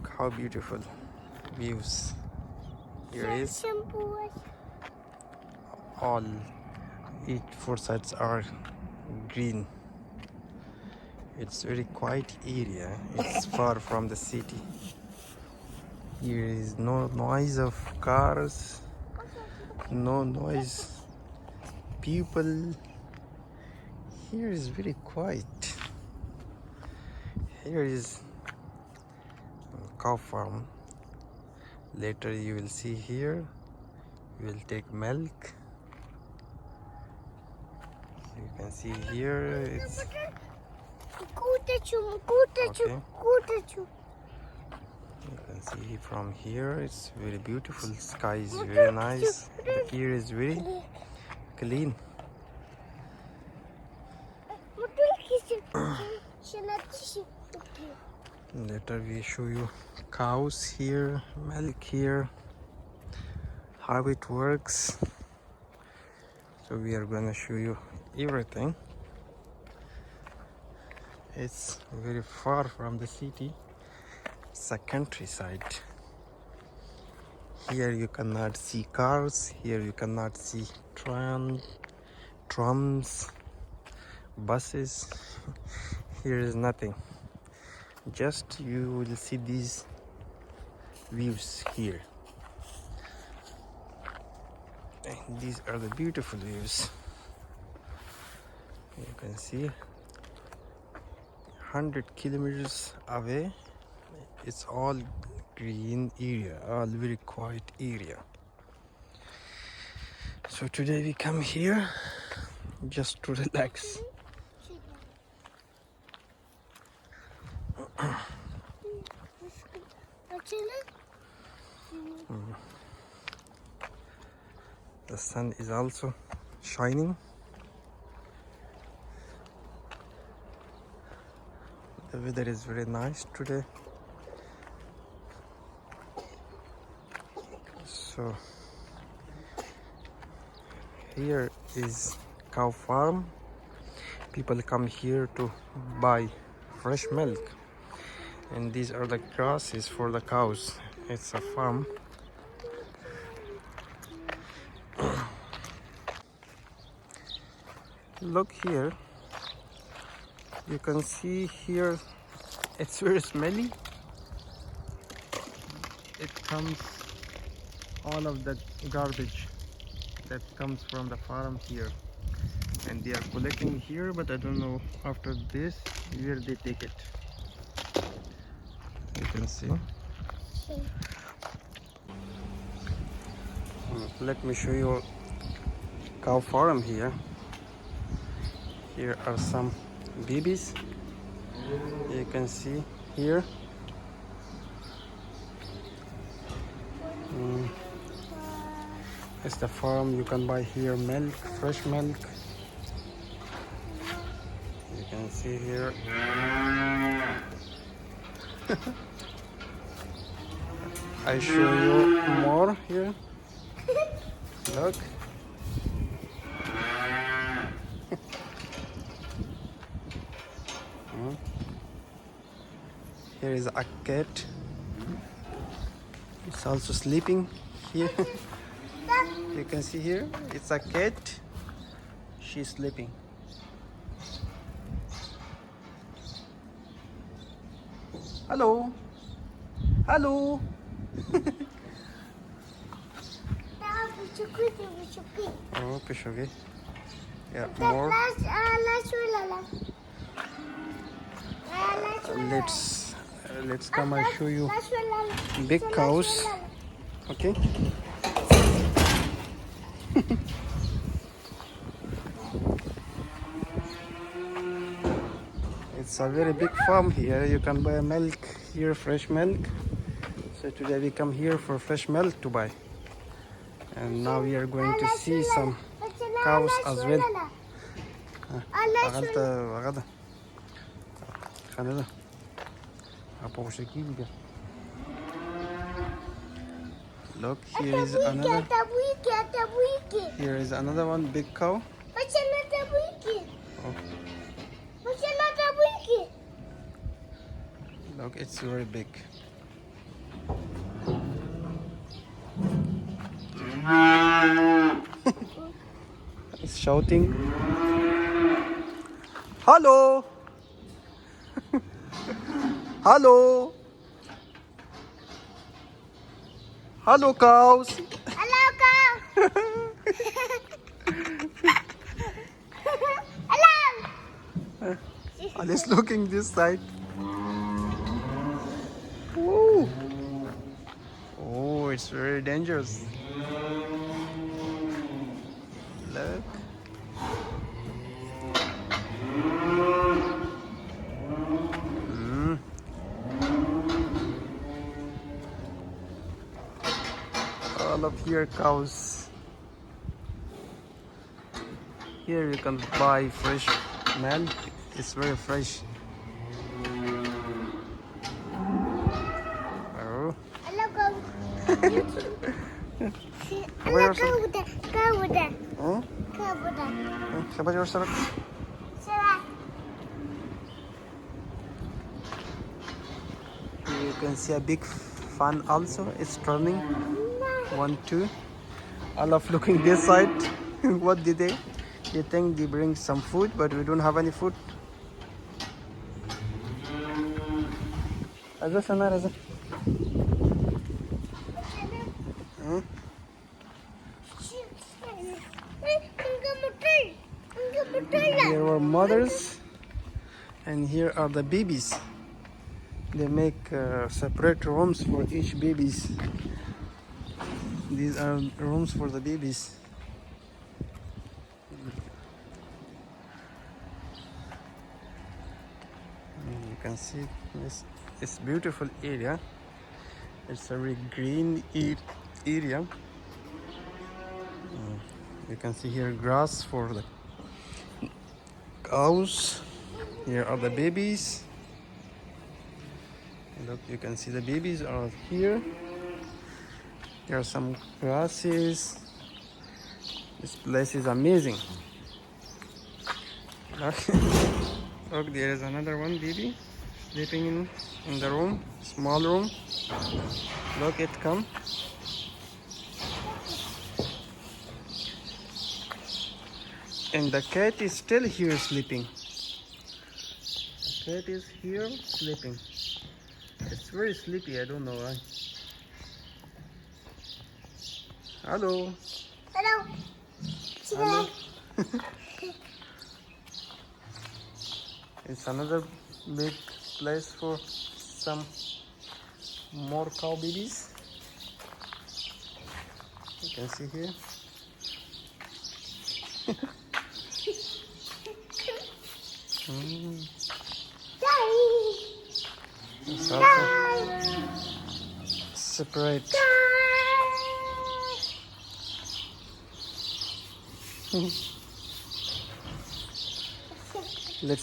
Look how beautiful views. Here is all, four sides are green. It's very quiet area. It's far from the city. Here is no noise of cars, no noise people. Here is very quiet. Here is cow farm. Later you will see here. You will take milk. You can see here it's okay. You can see from here it's very beautiful. Sky is very nice. The air is very clean. Later we show you cows here, milk here, how it works. So we are gonna show you everything. It's very far from the city. It's a countryside. Here you cannot see cars. Here you cannot see trams, buses. Here is nothing. Just you will see these views here. And these are the beautiful views. You can see 100 kilometers away. It's all green area, all very quiet area. So today we come here just to relax. The sun is also shining. The weather is very nice today. So here is cow farm. People come here to buy fresh milk, and these are the grasses for the cows. It's a farm. Look here, you can see here it's very smelly. It comes all of that garbage that comes from the farm here, and they are collecting here, but I don't know after this where they take it. You can see. Let me show you cow farm here. Here are some babies. You can see here. It's the farm. You can buy here milk, fresh milk. You can see here. I show you more here. Look. Here is a cat. It's also sleeping here. You can see here, it's a cat. She's sleeping. Hello. Hello. Oh, pishogi. Yeah, more. Let's come and show you big cows. Okay. It's a very big farm here. You can buy milk here, fresh milk. So today we come here for fresh milk to buy. And now we are going to see some cows as well. Look, here is another. Here is another one, big cow. Oh. Look, it's very big. It's shouting. Hello. Hello. Hello, cows. Hello, cow. Hello. Alice looking this side. Whoa. Oh, it's very dangerous. Look. All of here cows. Here you can buy fresh milk. It's very fresh. Oh. Hello, cow. Cover Hello, yourself. cow. Huh? Cow. Cover yourself. Sarah. You can see a big fan also. It's turning. 1, 2. All of looking this side. What did they? They think they bring some food, but we don't have any food. Raza, sana, Raza. Huh? Here are mothers, and here are the babies. They make separate rooms for each babies. These are rooms for the babies. You can see this beautiful area. It's a very green area. You can see here grass for the cows. Here are the babies. Look, you can see the babies are here. There are some grasses. This place is amazing. Look, look, there is another one baby sleeping in the room, small room. Look, it come. And the cat is still here sleeping. The cat is here sleeping. It's very sleepy, I don't know why. Hello. Hello. Hello. It's another big place for some more cow babies. You can see here. It's also separate.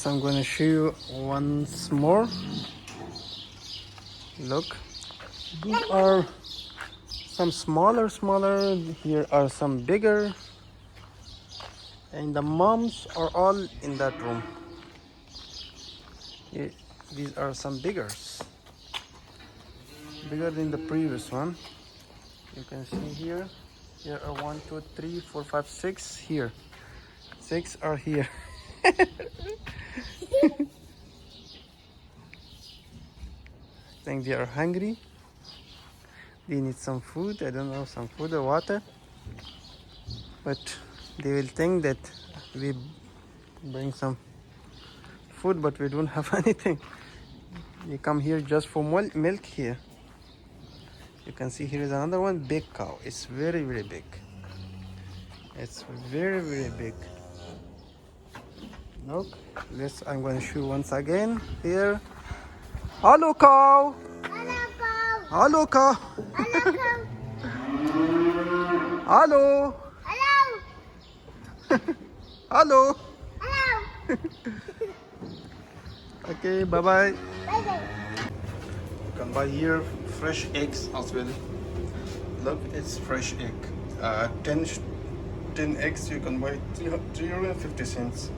I'm going to show you once more. Look, these are some smaller. Here are some bigger, and the moms are all in that room. Here, these are some bigger than the previous one. You can see here. Here are 1, 2, 3, 4, 5, 6 here. 6 are here. I think they are hungry. They need some food. I don't know, some food or water. But they will think that we bring some food, but we don't have anything. They come here just for milk here. You can see here is another one, big cow. It's very, very big. It's very, very big. Look, I'm going to show once again here. Hello, cow. Hello, cow. Hello, cow. Hello, cow. Hello. Hello. Hello. Hello. Okay, bye-bye. Bye-bye. You can buy here fresh eggs as well. Look, it's fresh egg. 10 eggs you can buy 350 cents.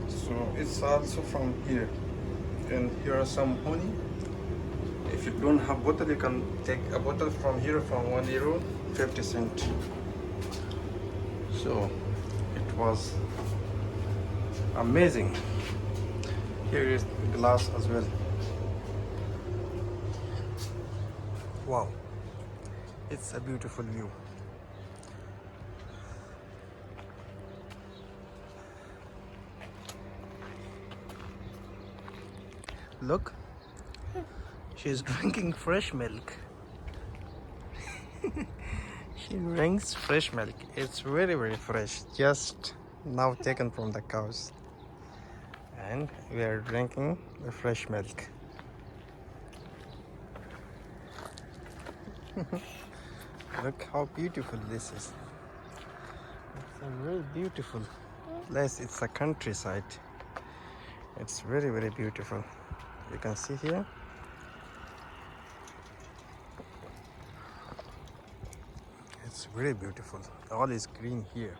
So it's also from here. And here are some honey. If you don't have bottle, you can take a bottle from here from €1, 50 cents. So it was amazing. Here is glass as well. Wow, it's a beautiful view. Look, she's drinking fresh milk. She drinks fresh milk. It's very fresh, just now taken from the cows. And we are drinking the fresh milk. Look how beautiful this is. It's a very beautiful place. It's a countryside. It's very beautiful. You can see here. It's very beautiful. All is green here.